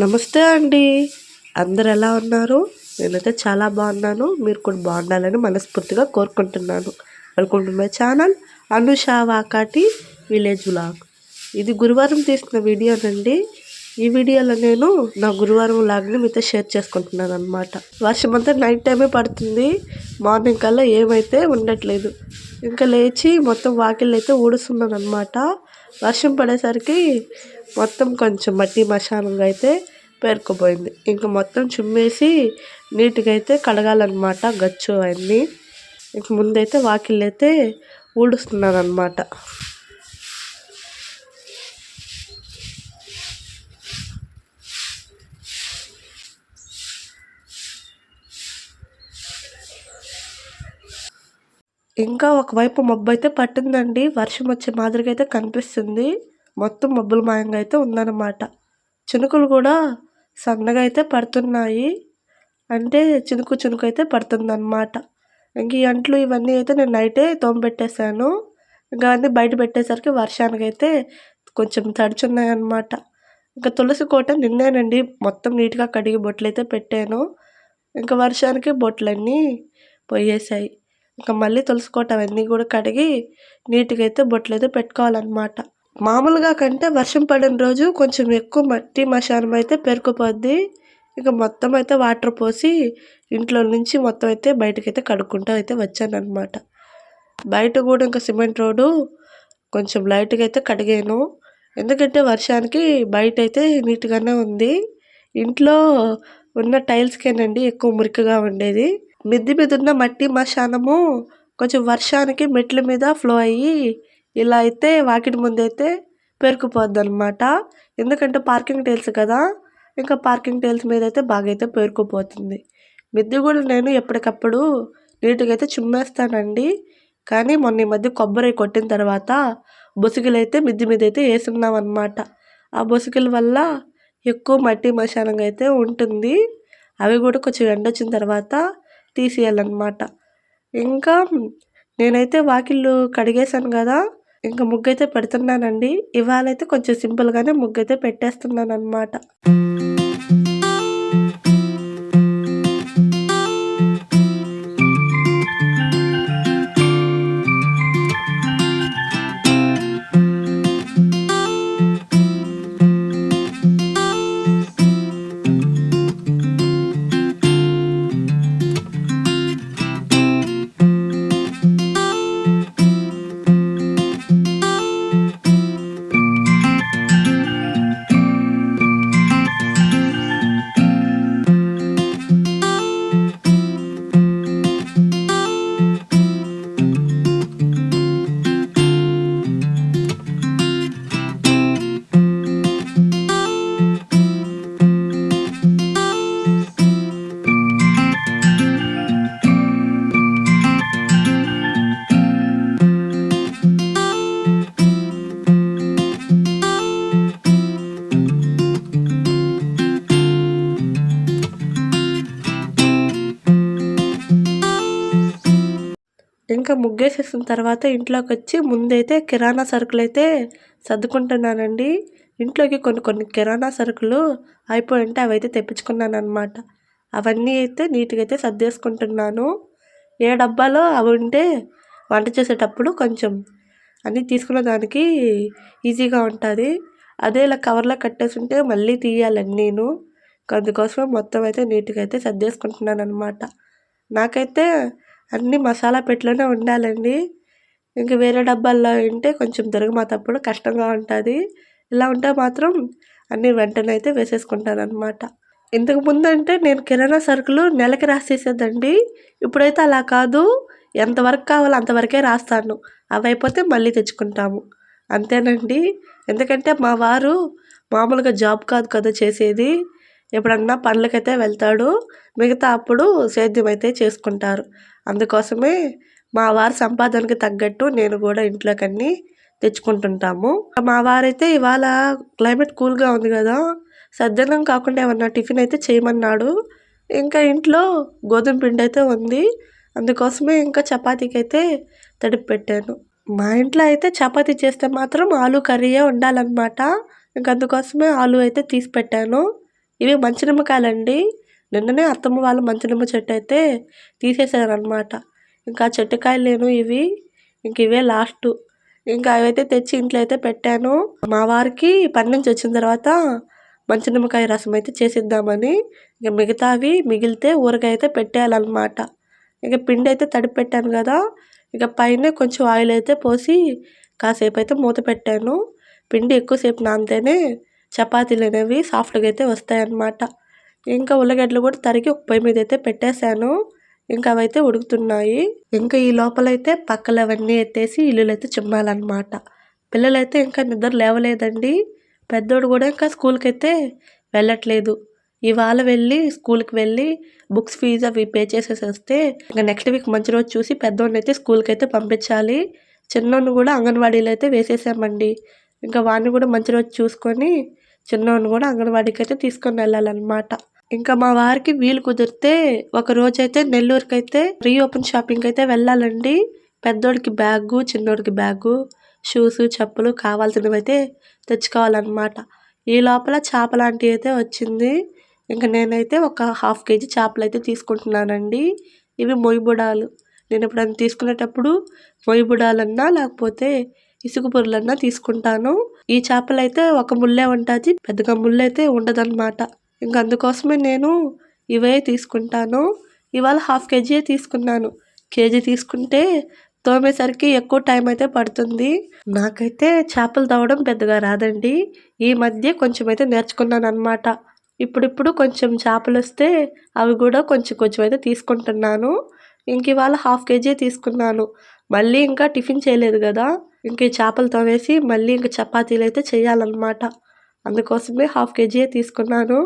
నమస్తే అండి. అందరూ ఎలా ఉన్నారు? నేనైతే చాలా బాగున్నాను. మీరు కూడా బాగుండాలని మనస్ఫూర్తిగా కోరుకుంటున్నాను. Welcome to my channel Anusha Vakati village vlog. ఇది గురువారం తీసిన వీడియోనండి. ఈ వీడియోలో నేను నా గురువారం వ్లాగ్ని మీతో షేర్ చేసుకుంటున్నాను అనమాట. వర్షం అంతా నైట్ టైమే పడుతుంది. మార్నింగ్ కల్లా ఏమైతే ఉండట్లేదు. ఇంకా లేచి మొత్తం వాకిళ్ళు అయితే ఊడుస్తున్నాను అనమాట. వర్షం పడేసరికి మొత్తం కొంచెం మట్టి మశానంగా అయితే పేరుకుపోయింది. ఇంకా మొత్తం చుమ్మేసి నీట్గా అయితే కడగాలన్నమాట గచ్చు అవన్నీ. ఇంక ముందైతే వాకిళ్ళు అయితే ఊడుస్తున్నాను అనమాట. ఇంకా ఒకవైపు మబ్బు అయితే పట్టిందండి. వర్షం వచ్చే మాదిరిగా అయితే కనిపిస్తుంది. మొత్తం మబ్బుల మాయంగా అయితే ఉందన్నమాట. చినుకులు కూడా సన్నగా అయితే పడుతున్నాయి. అంటే చినుకు చినుకు అయితే పడుతుందన్నమాట. ఇంక ఈ అంట్లు ఇవన్నీ అయితే నేను నైటే తోమబెట్టేశాను. ఇంకా అన్నీ బయట పెట్టేసరికి వర్షానికి అయితే కొంచెం తడుచున్నాయన్నమాట. ఇంకా తులసి కోట నిన్నేనండి మొత్తం నీట్గా కడిగి బొట్లు అయితే పెట్టాను. ఇంకా వర్షానికి బొట్లన్నీ పోయేసాయి. ఇంకా మళ్ళీ తులసి కోట అవన్నీ కూడా కడిగి నీట్గా అయితే బొట్లు అయితే పెట్టుకోవాలన్నమాట. మామూలుగా కంటే వర్షం పడిన రోజు కొంచెం ఎక్కువ మట్టి మశానం అయితే పేరుకుపోద్ది. ఇక మొత్తం అయితే వాటర్ పోసి ఇంట్లో నుంచి మొత్తం అయితే బయటకైతే కడుక్కుంటూ అయితే వచ్చానమాట. బయట కూడా ఇంకా సిమెంట్ రోడ్డు కొంచెం లైట్గా అయితే కడిగాను. ఎందుకంటే వర్షానికి బయట అయితే నీట్గానే ఉంది. ఇంట్లో ఉన్న టైల్స్కేనండి ఎక్కువ మురికిగా ఉండేది. మిద్ది మీద ఉన్న మట్టి మశానము కొంచెం వర్షానికి మెట్ల మీద ఫ్లో అయ్యి ఇలా అయితే వాకిటి ముందైతే పేరుకుపోద్ది అనమాట. ఎందుకంటే పార్కింగ్ టైల్స్ కదా, ఇంకా పార్కింగ్ టైల్స్ మీద అయితే బాగా అయితే పేరుకుపోతుంది. మిద్ది కూడా నేను ఎప్పటికప్పుడు నీట్గా అయితే చుమ్మేస్తానండి. కానీ మొన్న ఈ మధ్య కొబ్బరి కొట్టిన తర్వాత బొసుగులు అయితే మిద్ది మీద అయితే వేసుకున్నాం అనమాట. ఆ బొసుగుల వల్ల ఎక్కువ మట్టి మశానంగా అయితే ఉంటుంది. అవి కూడా కొంచెం ఎండొచ్చిన తర్వాత తీసేయాలన్నమాట. ఇంకా నేనైతే వాకిళ్ళు కడిగేశాను కదా, ఇంకా ముగ్గు అయితే పెడుతున్నానండి. ఇవాళ అయితే కొంచెం సింపుల్గానే ముగ్గు అయితే పెట్టేస్తున్నాను అనమాట. ఇంకా ముగ్గేసేసిన తర్వాత ఇంట్లోకి వచ్చి ముందైతే కిరాణా సరుకులు అయితే సర్దుకుంటున్నానండి. ఇంట్లోకి కొన్ని కిరాణా సరుకులు అయిపోయి ఉంటే అవైతే తెప్పించుకున్నాను అనమాట. అవన్నీ అయితే నీట్గా అయితే సర్దేసుకుంటున్నాను. ఏ డబ్బాలో అవి ఉంటే వంట చేసేటప్పుడు కొంచెం అన్నీ తీసుకునే దానికి ఈజీగా ఉంటుంది. అదే ఇలా కవర్లో కట్టేసి ఉంటే మళ్ళీ తీయాలండి నేను. అందుకోసం మొత్తం అయితే నీట్గా అయితే సర్దేసుకుంటున్నాను అనమాట. నాకైతే అన్నీ మసాలా పెట్టెలోనే ఉండాలండి. ఇంక వేరే డబ్బాల్లో ఉంటే కొంచెం తిరగమాతప్పుడు కష్టంగా ఉంటుంది. ఇలా ఉంటే మాత్రం అన్నీ వెంటనే అయితే వేసేసుకుంటాను అనమాట. ఇంతకు ముందు అంటే నేను కిరాణా సరుకులు నెలకి రాసేసేదండి. ఇప్పుడైతే అలా కాదు, ఎంతవరకు కావాలో అంతవరకే రాస్తాను. అవి అయిపోతే మళ్ళీ తెచ్చుకుంటాము, అంతేనండి. ఎందుకంటే మా వారు మామూలుగా జాబ్ కాదు కదా చేసేది, ఎప్పుడన్నా పనులకైతే వెళ్తాడు. మిగతా అప్పుడు సేద్యం అయితే చేసుకుంటారు. అందుకోసమే మా వారి సంపాదనకి తగ్గట్టు నేను కూడా ఇంట్లోకన్నీ తెచ్చుకుంటుంటాము. మా వారైతే ఇవాళ క్లైమేట్ కూల్గా ఉంది కదా, సద్దన్నం కాకుండా ఏమన్నా టిఫిన్ అయితే చేయమన్నాడు. ఇంకా ఇంట్లో గోధుమ పిండి అయితే ఉంది, అందుకోసమే ఇంకా చపాతీకి అయితే తడిపి పెట్టాను. మా ఇంట్లో అయితే చపాతీ చేస్తే మాత్రం ఆలు కర్రీయే ఉండాలన్నమాట. ఇంక అందుకోసమే ఆలు అయితే తీసి పెట్టాను. ఇవి మంచి నిమ్మకాయలండి. నిన్ననే అత్తమ్మ వాళ్ళ మంచి నిమ్మ చెట్టు అయితే తీసేసారనమాట. ఇంకా చెట్టు కాయలు లేను ఇవి. ఇంక ఇవే లాస్టు. ఇంకా అవైతే తెచ్చి ఇంట్లో అయితే పెట్టాను. మా వారికి పని నుంచి వచ్చిన తర్వాత మంచి నిమ్మకాయ రసం అయితే చేసిద్దామని. ఇక మిగతావి మిగిలితే ఊరగాయ అయితే పెట్టేయాలన్నమాట. ఇక పిండి అయితే తడిపి పెట్టాను కదా! ఇక పైన కొంచెం ఆయిల్ అయితే పోసి కాసేపు అయితే మూత పెట్టాను. పిండి ఎక్కువసేపు నానితేనే చపాతీలు అనేవి సాఫ్ట్గా అయితే వస్తాయన్నమాట. ఇంకా ఉల్లగడ్డలు కూడా తరిగి ఒక పొయ్యి మీద అయితే పెట్టేశాను. ఇంకా అవైతే ఉడుకుతున్నాయి. ఇంకా ఈ లోపలైతే పక్కలు అవన్నీ ఎత్తేసి ఇల్లులైతే చిమ్మాలన్నమాట. పిల్లలైతే ఇంకా నిద్ర లేవలేదండి. పెద్దోడు కూడా ఇంకా స్కూల్కి అయితే వెళ్ళట్లేదు. ఇవాళ వెళ్ళి స్కూల్కి వెళ్ళి బుక్స్ ఫీజు అవి పే చేసేసి వస్తే ఇంకా నెక్స్ట్ వీక్ మంచి రోజు చూసి పెద్దోడిని అయితే స్కూల్కి అయితే పంపించాలి. చిన్నోడిని కూడా అంగన్వాడీలో అయితే వేసేసామండి. ఇంకా వాడిని కూడా మంచి రోజు చూసుకొని చిన్నోడిని కూడా అంగన్వాడీకి అయితే తీసుకొని వెళ్ళాలన్నమాట. ఇంకా మా వారికి వీలు కుదిరితే ఒక రోజైతే నెల్లూరుకైతే రీఓపెన్ షాపింగ్ అయితే వెళ్ళాలండి. పెద్దోడికి బ్యాగు, చిన్నోడికి బ్యాగు, షూస్, చెప్పులు కావాల్సినవి అయితే తెచ్చుకోవాలన్నమాట. ఈ లోపల చేప లాంటివి అయితే వచ్చింది. ఇంకా నేనైతే ఒక 1/2 కేజీ చేపలు అయితే తీసుకుంటున్నానండి. ఇవి మొయ్యబుడాలు. నేను ఎప్పుడైనా తీసుకునేటప్పుడు మొయ్యబుడాలన్నా లేకపోతే ఇసుక పొరులన్నా తీసుకుంటాను. ఈ చేపలైతే ఒక ముల్లే ఉంటుంది, పెద్దగా ముల్లైతే ఉండదన్నమాట. ఇంక అందుకోసమే నేను ఇవే తీసుకుంటాను. ఇవాళ 1/2 కేజీ తీసుకున్నాను. కేజీ తీసుకుంటే తోమేసరికి ఎక్కువ టైం అయితే పడుతుంది. నాకైతే చేపలు తవ్వడం పెద్దగా రాదండి. ఈ మధ్య కొంచెం అయితే నేర్చుకున్నాను అనమాట. ఇప్పుడిప్పుడు కొంచెం చేపలు వస్తే అవి కూడా కొంచెం కొంచెం అయితే తీసుకుంటున్నాను. ఇంక ఇవాళ 1/2 కేజీ తీసుకున్నాను. మళ్ళీ ఇంకా టిఫిన్ చేయలేదు కదా! ఇంక ఈ చేపలు తోమేసి మళ్ళీ ఇంక చపాతీలు అయితే చేయాలన్నమాట. అందుకోసమే 1/2 కేజీ తీసుకున్నాను.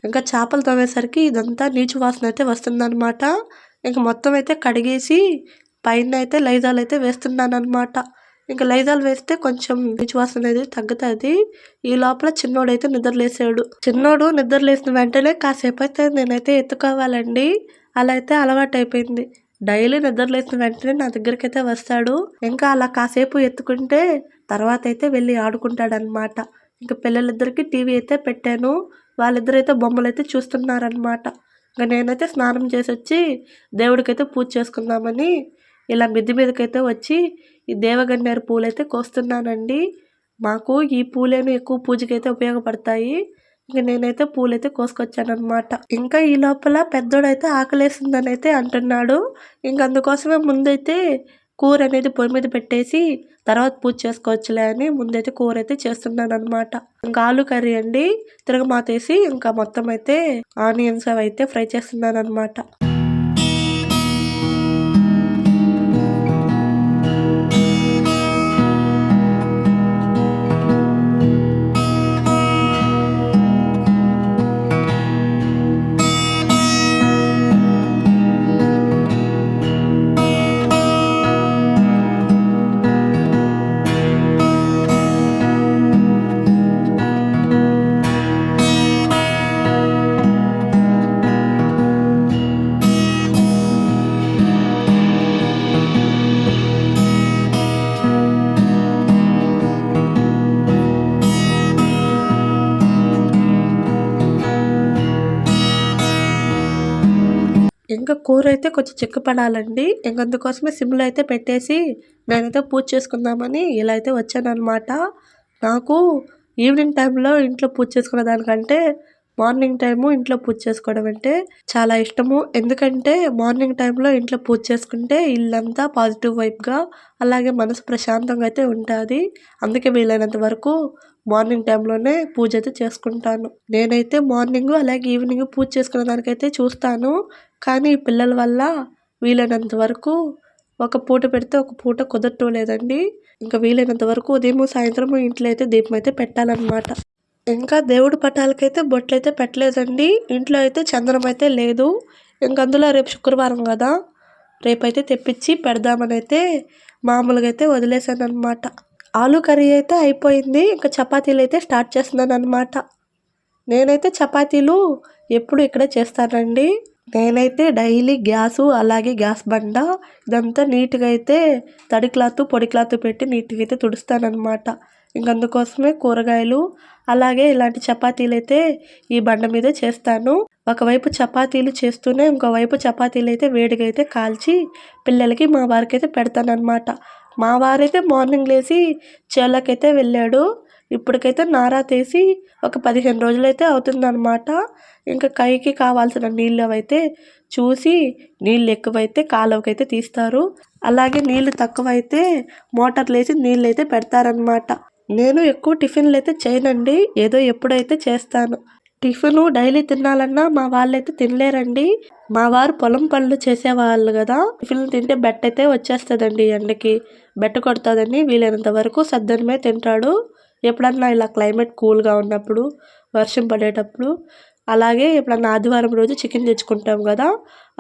ఇంకా చేపలు తోమేసరికి ఇదంతా నీచు వాసన అయితే వస్తుందన్నమాట. ఇంక మొత్తం అయితే కడిగేసి పైన అయితే లైజాల్ అయితే వేస్తున్నానన్నమాట. ఇంకా లైజాల్ వేస్తే కొంచెం నీచు వాసన అనేది తగ్గుతుంది. ఈ లోపల చిన్నోడైతే నిద్రలేసాడు. చిన్నోడు నిద్రలేసిన వెంటనే కాసేపు అయితే నేనైతే ఎత్తుకోవాలండి. అలా అయితే అలవాటు అయిపోయింది. డైలీ నిద్రలేసిన వెంటనే నా దగ్గరికి అయితే వస్తాడు. ఇంకా అలా కాసేపు ఎత్తుకుంటే తర్వాత అయితే వెళ్ళి ఆడుకుంటాడనమాట. ఇంకా పిల్లలిద్దరికి టీవీ అయితే పెట్టాను. వాళ్ళిద్దరైతే బొమ్మలైతే చూస్తున్నారనమాట. ఇంకా నేనైతే స్నానం చేసి వచ్చి దేవుడికైతే పూజ చేసుకుందామని ఇలా మిద్ది మీదకైతే వచ్చి ఈ దేవగన్నేరు పూలైతే కోస్తున్నానండి. మాకు ఈ పూలేను ఎక్కువ పూజకైతే ఉపయోగపడతాయి. ఇంక నేనైతే పూలైతే కోసుకొచ్చానమాట. ఇంకా ఈ లోపల పెద్దోడైతే ఆకలేసిందని అయితే అంటున్నాడు. ఇంక అందుకోసమే ముందైతే కూర అనేది పొయ్యి మీద పెట్టేసి తర్వాత పూజ చేసుకోవచ్చులే అని ముందైతే కూర అయితే చేస్తున్నాను అనమాట. ఇంకా ఆలు కర్రీ అండి. తిరగమాతేసి ఇంకా మొత్తం అయితే ఆనియన్స్ అవి అయితే ఫ్రై చేస్తున్నాను అనమాట. ఇంకా కూర అయితే కొంచెం చిక్కపడాలండి. ఇంక అందుకోసమే సిమ్లో అయితే పెట్టేసి నేనైతే పూజ చేసుకుందామని ఇలా అయితే వచ్చానన్నమాట. నాకు ఈవినింగ్ టైంలో ఇంట్లో పూజ చేసుకునే దానికంటే మార్నింగ్ టైము ఇంట్లో పూజ చేసుకోవడం అంటే చాలా ఇష్టము. ఎందుకంటే మార్నింగ్ టైంలో ఇంట్లో పూజ చేసుకుంటే ఇల్లంతా పాజిటివ్ వైబ్గా అలాగే మనసు ప్రశాంతంగా అయితే ఉంటుంది. అందుకే వీలైనంత వరకు మార్నింగ్ టైంలోనే పూజ అయితే చేసుకుంటాను. నేనైతే మార్నింగ్ అలాగే ఈవినింగ్ పూజ చేసుకునే దానికైతే చూస్తాను. కానీ ఈ పిల్లల వల్ల వీలైనంత వరకు ఒక పూట పెడితే ఒక పూట కుదరటం లేదండి. ఇంకా వీలైనంత వరకు ఉదయం సాయంత్రం ఇంట్లో అయితే దీపం అయితే పెట్టాలన్నమాట. ఇంకా దేవుడి పటాలకైతే బొట్లయితే పెట్టలేదండి. ఇంట్లో అయితే చందనం అయితే లేదు. ఇంక అందులో రేపు శుక్రవారం కదా, రేపైతే తెప్పించి పెడదామని అయితే మామూలుగా అయితే వదిలేసాను అనమాట. ఆలు కర్రీ అయితే అయిపోయింది. ఇంకా చపాతీలు అయితే స్టార్ట్ చేస్తున్నాను అనమాట. నేనైతే చపాతీలు ఎప్పుడు ఇక్కడే చేస్తానండి. నేనైతే డైలీ గ్యాసు అలాగే గ్యాస్ బండ ఇదంతా నీట్గా అయితే తడి క్లాత్ పొడి క్లాత్ పెట్టి నీట్గా అయితే తుడుస్తానమాట. ఇంక అందుకోసమే కూరగాయలు అలాగే ఇలాంటి చపాతీలు అయితే ఈ బండ మీదే చేస్తాను. ఒకవైపు చపాతీలు చేస్తూనే ఇంకోవైపు చపాతీలు అయితే వేడిగా అయితే కాల్చి పిల్లలకి మా వారికి అయితే పెడతానమాట. మా వారైతే మార్నింగ్ లేచి చేలకైతే వెళ్ళాడు. ఇప్పటికైతే నారా తీసి ఒక 15 రోజులైతే అవుతుందన్నమాట. ఇంకా కైకి కావాల్సిన నీళ్ళు అవైతే చూసి నీళ్ళు ఎక్కువైతే కాలువకైతే తీస్తారు. అలాగే నీళ్ళు తక్కువైతే మోటార్లు వేసి నీళ్ళు అయితే పెడతారనమాట. నేను ఎక్కువ టిఫిన్లు అయితే చేయనండి, ఏదో ఎప్పుడైతే చేస్తాను. టిఫిన్ డైలీ తినాలన్నా మా వాళ్ళైతే తినలేరండి. మా వారు పొలం పనులు చేసేవాళ్ళు కదా, టిఫిన్ తింటే బెట్ట అయితే వచ్చేస్తుందండి, ఎండకి బెట్ట కొడుతుందని వీలైనంత వరకు సద్దనమే తింటాడు. ఎప్పుడన్నా ఇలా క్లైమేట్ కూల్గా ఉన్నప్పుడు, వర్షం పడేటప్పుడు, అలాగే ఎప్పుడన్నా ఆదివారం రోజు చికెన్ తెచ్చుకుంటాం కదా,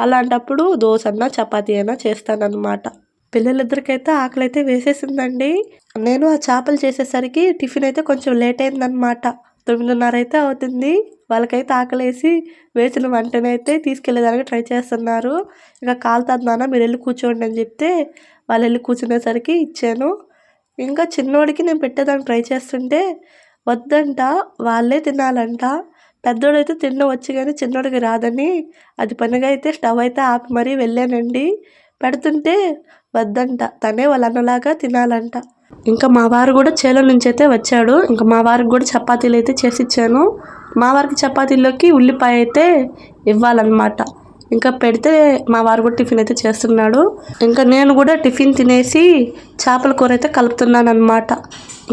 అలాంటప్పుడు దోశ అన్నా చపాతీ అయినా చేస్తానన్నమాట. పిల్లలిద్దరికైతే ఆకలి అయితే వేసేసిందండి. నేను ఆ చేపలు చేసేసరికి టిఫిన్ అయితే కొంచెం లేట్ అయిందనమాట. 9:30 అయితే అవుతుంది. వాళ్ళకైతే ఆకలేసి వేసిన వెంటనే అయితే తీసుకెళ్ళేదానికి ట్రై చేస్తున్నారు. ఇక కాలుతుంది నాన్న, మీరు వెళ్ళి కూర్చోండి అని చెప్తే వాళ్ళు వెళ్ళి కూర్చునేసరికి ఇచ్చాను. ఇంకా చిన్నోడికి నేను పెట్టేదానికి ట్రై చేస్తుంటే వద్దంట, వాళ్ళే తినాలంట. పెద్దోడైతే తినడం వచ్చు కానీ చిన్నోడికి రాదని అది పనిగా అయితే స్టవ్ అయితే ఆపి మరీ వెళ్ళానండి. పెడుతుంటే వద్దంట, తనే వాళ్ళ అన్నలాగా తినాలంట. ఇంకా మా వారు కూడా చేలో నుంచి అయితే వచ్చాడు. ఇంకా మా వారికి కూడా చపాతీలు అయితే చేసి ఇచ్చాను. మా వారికి చపాతీల్లోకి ఉల్లిపాయ అయితే ఇవ్వాలన్నమాట. ఇంకా పెడితే మా వారు కూడా టిఫిన్ అయితే చేస్తున్నాడు. ఇంకా నేను కూడా టిఫిన్ తినేసి చేపల కూర అయితే కలుపుతున్నాను అనమాట.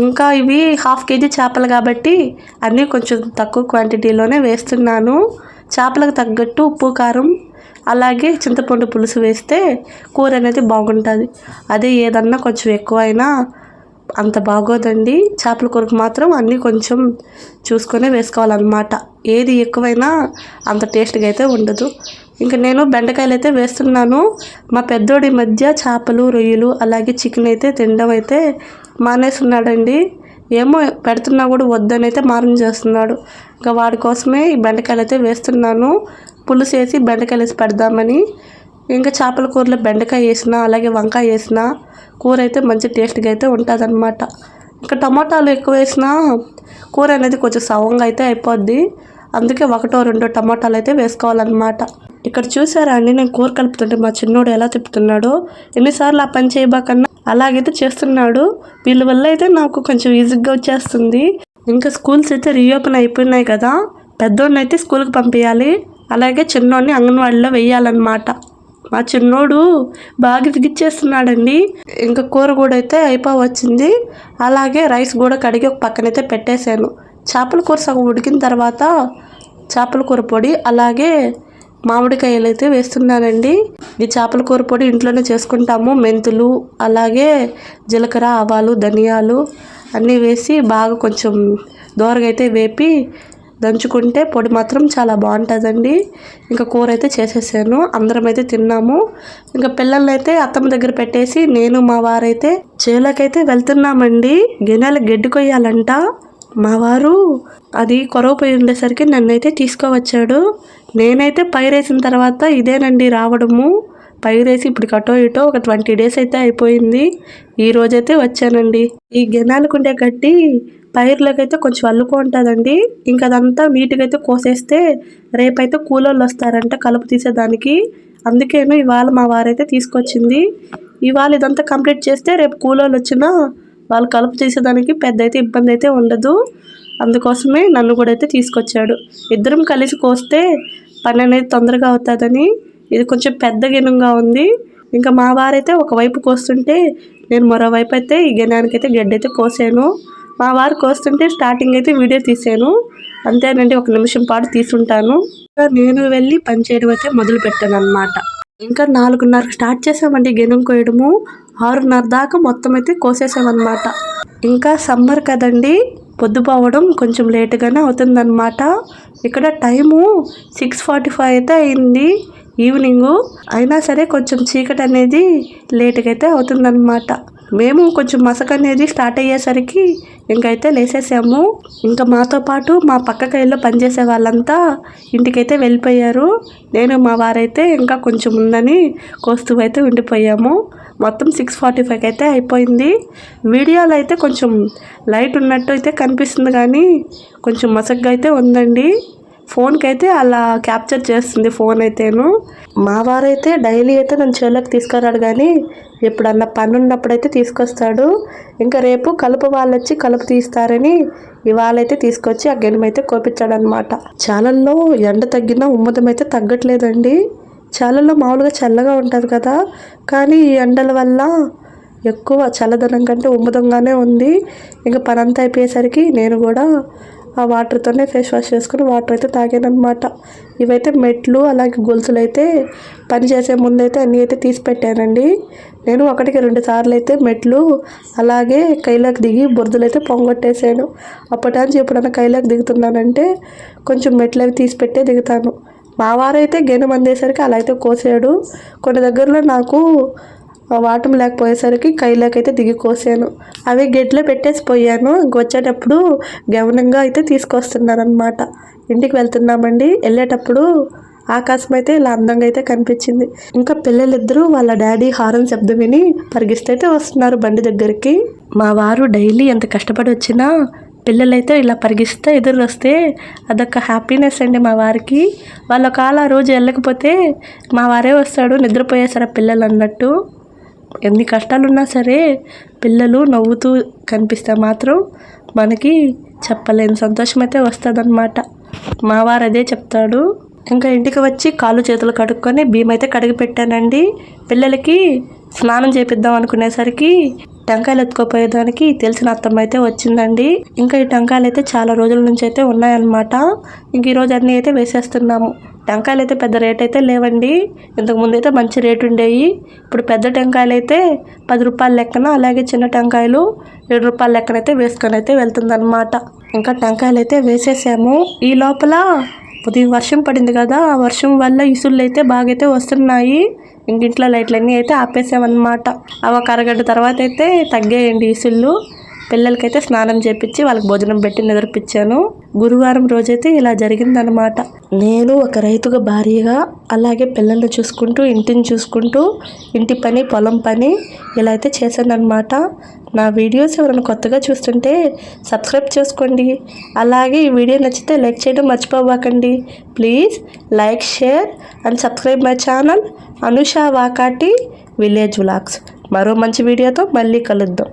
ఇంకా ఇవి 1/2 kg చేపలు కాబట్టి అన్నీ కొంచెం తక్కువ క్వాంటిటీలోనే వేస్తున్నాను. చేపలకు తగ్గట్టు ఉప్పు కారం అలాగే చింతపండు పులుసు వేస్తే కూర అనేది బాగుంటుంది. అదే ఏదన్నా కొంచెం ఎక్కువైనా అంత బాగోదండి. చేపల కూరకు మాత్రం అన్నీ కొంచెం చూసుకొని వేసుకోవాలన్నమాట. ఏది ఎక్కువైనా అంత టేస్ట్గా అయితే ఉండదు. ఇంకా నేను బెండకాయలు అయితే వేస్తున్నాను. మా పెద్దోడి మధ్య చేపలు రొయ్యలు అలాగే చికెన్ అయితే తినడం అయితే మానేస్తున్నాడండి. ఏమో పెడుతున్నా కూడా వద్దని అయితే మారం చేస్తున్నాడు. ఇంకా వాడి కోసమే ఈ బెండకాయలు అయితే వేస్తున్నాను. పులుసు వేసి బెండకాయలు వేసి పెడదామని. ఇంకా చేపల కూరలో బెండకాయ వేసినా అలాగే వంకాయ వేసినా కూర అయితే మంచి టేస్ట్గా అయితే ఉంటుంది అనమాట. ఇంకా టమాటాలు ఎక్కువ వేసినా కూర అనేది కొంచెం సవంగా అయితే అయిపోద్ది. అందుకే 1-2 టమాటాలు అయితే వేసుకోవాలన్నమాట. ఇక్కడ చూసారా అండి, నేను కూర కలుపుతుంటే మా చిన్నోడు ఎలా తిప్పుతున్నాడో. ఎన్నిసార్లు ఆ పని చేయబాకన్నా అలాగైతే చేస్తున్నాడు. వీళ్ళ వల్ల అయితే నాకు కొంచెం ఈజీగా వచ్చేస్తుంది. ఇంకా స్కూల్స్ అయితే రీఓపెన్ అయిపోయినాయి కదా, పెద్దోడిని అయితే స్కూల్కి పంపించాలి. అలాగే చిన్నోడిని అంగన్వాడీలో వేయాలన్నమాట. మా చిన్నోడు బాగా విగిచ్చేస్తున్నాడండి. ఇంకా కూర కూడా అయితే అయిపోవచ్చింది. అలాగే రైస్ కూడా కడిగి ఒక పక్కనైతే పెట్టేశాను. చేపల కూర సగం ఉడికిన తర్వాత చేపల కూర పొడి అలాగే మామిడికాయలు అయితే వేస్తున్నానండి. ఈ చేపల కూర పొడి ఇంట్లోనే చేసుకుంటాము. మెంతులు అలాగే జీలకర్ర ఆవాలు ధనియాలు అన్నీ వేసి బాగా కొంచెం దోరగా అయితే వేపి దంచుకుంటే పొడి మాత్రం చాలా బాగుంటుందండి. ఇంకా కూర అయితే చేసేసాను. అందరం అయితే తిన్నాము. ఇంకా పిల్లల్ని అయితే అత్తమ్మ దగ్గర పెట్టేసి నేను మా వారైతే చేలకైతే వెళ్తున్నామండి. గిన్నెలు గడ్డి కొయ్యాలంట. మా వారు అది కొరవపోయి ఉండేసరికి నన్నైతే తీసుకువచ్చాడు. నేనైతే పైరేసిన తర్వాత ఇదేనండి రావడము. పైరేసి ఇప్పుడు అటో ఇటో ఒక 20 days అయితే అయిపోయింది. ఈ రోజైతే వచ్చానండి. ఈ గిన్నెలకుండే గడ్డి పైర్లకైతే కొంచెం అల్లుకో ఉంటుందండి. ఇంకా అదంతా నీట్గా అయితే కోసేస్తే రేపైతే కూలోళ్ళు వస్తారంట కలుపు తీసేదానికి. అందుకేను ఇవాళ మా వారైతే తీసుకొచ్చింది. ఇవాళ ఇదంతా కంప్లీట్ చేస్తే రేపు కూలోళ్ళు వచ్చినా వాళ్ళు కలుపు తీసేదానికి పెద్ద అయితే ఇబ్బంది అయితే ఉండదు. అందుకోసమే నన్ను కూడా అయితే తీసుకొచ్చాడు. ఇద్దరం కలిసి కోస్తే పని అనేది తొందరగా అవుతుందని. ఇది కొంచెం పెద్ద గిన్నెగా ఉంది. ఇంకా మా వారైతే ఒకవైపు కోస్తుంటే నేను మరోవైపు అయితే ఈ గిన్నెకి అయితే గడ్డి అయితే కోసాను. మా వారు కోస్తుంటే స్టార్టింగ్ అయితే వీడియో తీసాను. అంతేనండి, 1 నిమిషం పాటు తీసుంటాను. నేను వెళ్ళి పని చేయడం అయితే మొదలు పెట్టాను అనమాట. ఇంకా 4:30 స్టార్ట్ చేసామండి గిన్నె కోయడము. 6:30 దాకా మొత్తం అయితే కోసేసామన్నమాట. ఇంకా సమ్మర్ కదండి, పొద్దుపోవడం కొంచెం లేటుగానే అవుతుందన్నమాట. ఇక్కడ టైము 6:45 అయితే అయింది. ఈవినింగు. అయినా సరే కొంచెం చీకటి అనేది లేట్గా అయితే అవుతుందన్నమాట. మేము కొంచెం మసక అనేది స్టార్ట్ అయ్యేసరికి ఇంకైతే లేసేసాము. ఇంకా మాతో పాటు మా పక్క ఇళ్ళలో పనిచేసే వాళ్ళంతా ఇంటికైతే వెళ్ళిపోయారు. నేను మా వారైతే ఇంకా కొంచెం ఉందని కోస్తూ అయితే ఉండిపోయాము. మొత్తం 6:45 అయితే అయిపోయింది. వీడియోలో అయితే కొంచెం లైట్ ఉన్నట్టు అయితే కనిపిస్తుంది, కానీ కొంచెం మసగ్గా అయితే ఉందండి. ఫోన్కి అయితే అలా క్యాప్చర్ చేస్తుంది ఫోన్ అయితేను. మా వారైతే డైలీ అయితే నన్ను చేలోకి తీసుకురాడు, కానీ ఎప్పుడన్నా పని ఉన్నప్పుడు అయితే తీసుకొస్తాడు. ఇంకా రేపు కలుపు వాళ్ళు వచ్చి కలుపు తీస్తారని ఇవాళ అయితే తీసుకొచ్చి ఆ గెనుము అయితే కోపించాడు అనమాట. చాలల్లో ఎండ తగ్గినా ఉమ్మదం అయితే తగ్గట్లేదండి. చాలల్లో మామూలుగా చల్లగా ఉంటుంది కదా, కానీ ఈ ఎండల వల్ల ఎక్కువ చల్లదనం కంటే ఉమ్మదంగానే ఉంది. ఇంకా పని అంతా అయిపోయేసరికి నేను కూడా ఆ వాటర్తోనే ఫేస్ వాష్ చేసుకుని వాటర్ అయితే తాగానమాట. ఇవైతే మెట్లు అలాగే గొలుసులు అయితే పని చేసే ముందైతే అన్నీ అయితే తీసి పెట్టానండి. నేను 1-2 సార్లు అయితే మెట్లు అలాగే కైలాకి దిగి బురదలు అయితే పొంగొట్టేసాను. అప్పటాంచి ఎప్పుడైనా కైలాకి దిగుతున్నానంటే కొంచెం మెట్లు అవి తీసి పెట్టే దిగుతాను. మా వారైతే గెనుము అందేసరికి అలా అయితే కోసాడు. కొన్ని దగ్గరలో నాకు వాటం లేకపోయేసరికి కైలాకైతే దిగి కోసాను. అవి గెడ్లో పెట్టేసి పోయాను. ఇంకొచ్చేటప్పుడు గమనంగా అయితే తీసుకొస్తున్నారనమాట. ఇంటికి వెళ్తున్నామండి. వెళ్ళేటప్పుడు ఆకాశం అయితే ఇలా అందంగా అయితే కనిపించింది. ఇంకా పిల్లలిద్దరూ వాళ్ళ డాడీ హారన్ శబ్దం విని పరిగిస్తే వస్తున్నారు బండి దగ్గరికి. మా వారు డైలీ ఎంత కష్టపడి వచ్చినా పిల్లలైతే ఇలా పరిగిస్తే ఎదురు వస్తే అదొక హ్యాపీనెస్ అండి మా వారికి. వాళ్ళ కాల రోజు వెళ్ళకపోతే మా వారే వస్తాడు, నిద్రపోయేసారు పిల్లలు అన్నట్టు. ఎన్ని కష్టాలున్నా సరే పిల్లలు నవ్వుతూ కనిపిస్తే మాత్రం మనకి చెప్పలేని సంతోషం అయితే వస్తుందన్నమాట. మా వారు అదే చెప్తాడు. ఇంకా ఇంటికి వచ్చి కాళ్ళు చేతులు కడుక్కొని బియ్యం అయితే కడిగి పెట్టానండి. పిల్లలకి స్నానం చేపిద్దాం అనుకునేసరికి టెంకాయలు ఎత్తుకోపోయేదానికి తెలిసిన అత్తమ్మ అయితే వచ్చిందండి. ఇంకా ఈ టెంకాయలు అయితే చాలా రోజుల నుంచి అయితే ఉన్నాయన్నమాట. ఇంక ఈరోజు అన్నీ అయితే వేసేస్తున్నాము. టెంకాయలు అయితే పెద్ద రేట్ అయితే లేవండి. ఇంతకుముందు అయితే మంచి రేటు ఉండేవి. ఇప్పుడు పెద్ద టెంకాయలు అయితే 10 రూపాయల లెక్కన, అలాగే చిన్న టెంకాయలు 7 రూపాయల లెక్కన అయితే వేసుకొని అయితే వెళ్తుందన్నమాట. ఇంకా టెంకాయలు అయితే వేసేసాము. ఈ లోపల ఉదయం వర్షం పడింది కదా, ఆ వర్షం వల్ల ఇసుళ్ళు అయితే బాగైతే వస్తున్నాయి. ఇంట్లో లైట్లన్నీ అయితే ఆపేసామన్నమాట. అవి ఒక అరగంట తర్వాత అయితే తగ్గాయండి ఇసుళ్ళు. పిల్లలకైతే స్నానం చేపించి వాళ్ళకి భోజనం పెట్టి నిద్రపించాను. గురువారం రోజైతే ఇలా జరిగిందనమాట. నేను ఒక రైతుగా భార్యగా అలాగే పిల్లల్ని చూసుకుంటూ ఇంటిని చూసుకుంటూ ఇంటి పని పొలం పని ఇలా అయితే చేశానన్నమాట. నా వీడియోస్ ఎవరైనా కొత్తగా చూస్తుంటే సబ్స్క్రైబ్ చేసుకోండి. అలాగే ఈ వీడియో నచ్చితే లైక్ చేయడం మర్చిపోవాకండి. Please like, share and subscribe my channel Anusha Vakati village vlogs. మరో మంచి వీడియోతో మళ్ళీ కలుద్దాం.